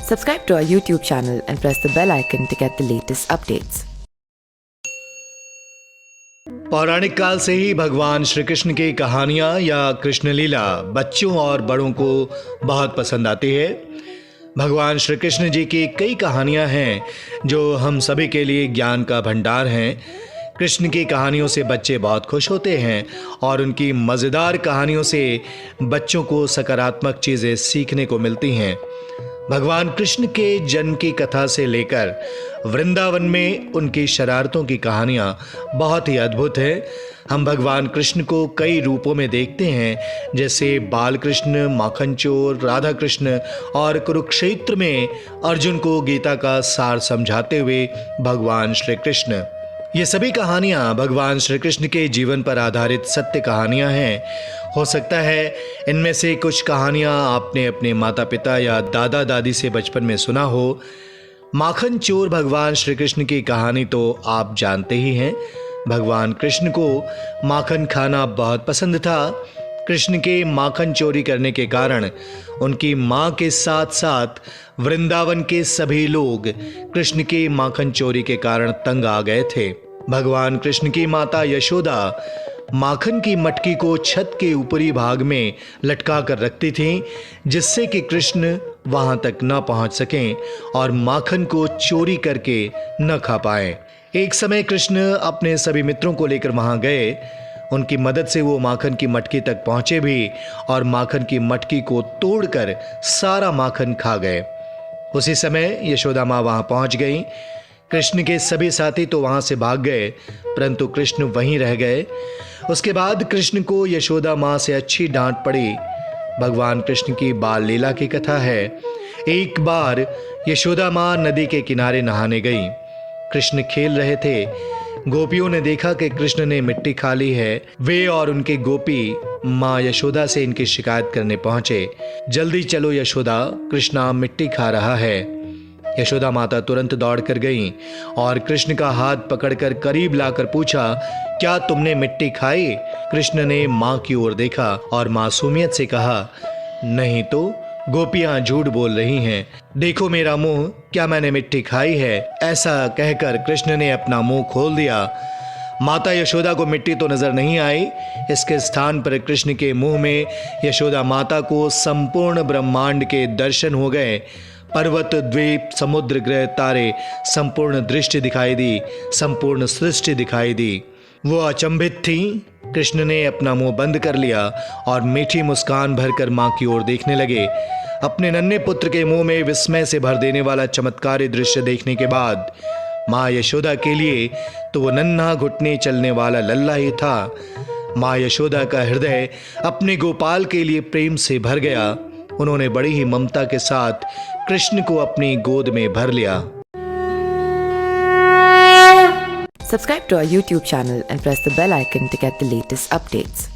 Subscribe to our YouTube channel and press the bell icon to get the latest updates. पौराणिक काल से ही भगवान श्री कृष्ण की कहानियाँ या कृष्ण लीला बच्चों और बड़ों को बहुत पसंद आती है। भगवान श्री कृष्ण जी की कई कहानियाँ हैं जो हम सभी के लिए ज्ञान का भंडार हैं। कृष्ण की कहानियों से बच्चे बहुत खुश होते हैं और उनकी मज़ेदार कहानियों से बच्चों को सकारात्मक चीज़ें सीखने को मिलती हैं। भगवान कृष्ण के जन्म की कथा से लेकर वृंदावन में उनकी शरारतों की कहानियाँ बहुत ही अद्भुत है। हम भगवान कृष्ण को कई रूपों में देखते हैं, जैसे बाल कृष्ण, माखन चोर, राधा कृष्ण और कुरुक्षेत्र में अर्जुन को गीता का सार समझाते हुए भगवान श्री कृष्ण। ये सभी कहानियाँ भगवान श्री कृष्ण के जीवन पर आधारित सत्य कहानियाँ हैं। हो सकता है इनमें से कुछ कहानियाँ आपने अपने माता पिता या दादा दादी से बचपन में सुना हो। माखन चोर भगवान श्री कृष्ण की कहानी तो आप जानते ही हैं। भगवान कृष्ण को माखन खाना बहुत पसंद था। कृष्ण के माखन चोरी करने के कारण उनकी माँ के साथ साथ वृंदावन के सभी लोग कृष्ण के माखन चोरी के कारण तंग आ गए थे। भगवान कृष्ण की माता यशोदा माखन की मटकी को छत के ऊपरी भाग में लटका कर रखती थी, जिससे कि कृष्ण वहां तक न पहुंच सकें और माखन को चोरी करके न खा पाए। एक समय कृष्ण अपने सभी मित्रों को लेकर वहां गए। उनकी मदद से वो माखन की मटकी तक पहुंचे भी और माखन की मटकी को तोड़कर सारा माखन खा गए। उसी समय यशोदा माँ वहां पहुंच गई। कृष्ण के सभी साथी तो वहां से भाग गए, परंतु कृष्ण वहीं रह गए। उसके बाद कृष्ण को यशोदा माँ से अच्छी डांट पड़ी। भगवान कृष्ण की बाल लीला की कथा है। एक बार यशोदा माँ नदी के किनारे नहाने गई। कृष्ण खेल रहे थे। गोपियों ने देखा कि कृष्ण ने मिट्टी खा ली है। वे और उनके गोपी माँ यशोदा से इनकी शिकायत करने पहुंचे। जल्दी चलो यशोदा, कृष्णा मिट्टी खा रहा है। यशोदा माता तुरंत दौड़ कर गई और कृष्ण का हाथ पकड़कर करीब लाकर पूछा, क्या तुमने मिट्टी खाई? कृष्ण ने माँ की ओर देखा और मासूमियत से कहा, नहीं तो गोपियां झूठ बोल रही हैं। देखो मेरा मुंह, क्या मैंने मिट्टी खाई है? ऐसा कहकर कृष्ण ने अपना मुंह खोल दिया। माता यशोदा को मिट्टी तो नजर नहीं आई। इसके स्थान पर कृष्ण के मुंह में यशोदा माता को संपूर्ण ब्रह्मांड के दर्शन हो गए। पर्वत, द्वीप, समुद्र, ग्रह, तारे, संपूर्ण दृष्टि दिखाई दी, संपूर्ण सृष्टि दिखाई दी। वो अचंभित थी। कृष्ण ने अपना मुंह बंद कर लिया और मीठी मुस्कान भरकर माँ की ओर देखने लगे। अपने नन्हे पुत्र के मुंह में विस्मय से भर देने वाला चमत्कारी दृश्य देखने के बाद माँ यशोदा के लिए तो वो नन्हा घुटने चलने वाला लल्ला ही था। माँ यशोदा का हृदय अपने गोपाल के लिए प्रेम से भर गया। उन्होंने बड़ी ही ममता के साथ कृष्ण को अपनी गोद में भर लिया। Subscribe to our YouTube channel and press the bell icon to get the latest updates.